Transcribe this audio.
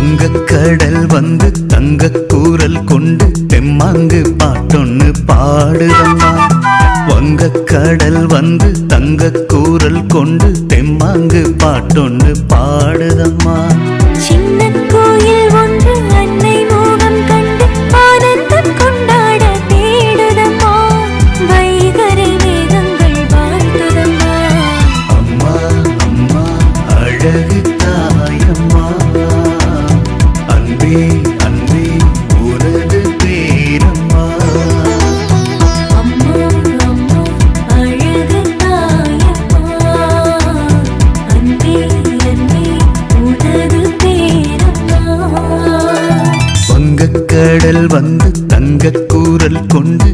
வங்கக்கடல் வந்து தங்கக் கூரல் கொண்டு தெம்மாங்கு பாட்டொன்னு பாடுதம்மா. வங்கக்கடல் வந்து தங்கக் கூரல் கொண்டு தெம்மாங்கு பாட்டொன்னு பாடுதம்மா. சின்ன கோயில் ஒன்று அன்னை மோகம் கண்டு ஆனந்தம் கொண்டாட தேடுதம்மா. வைகரை மேகங்கள் வாழ்த்துதம்மா. அம்மா அம்மா அழகு தாயம்மா, அன்பே அன்பே உனது பேரம்மா. அம்மா அம்மா அழகு தாயம்மா, அன்பே அன்பே உனது பேரம்மா. வங்கக்கடல் வந்து தங்கக் கூரல் கொண்டு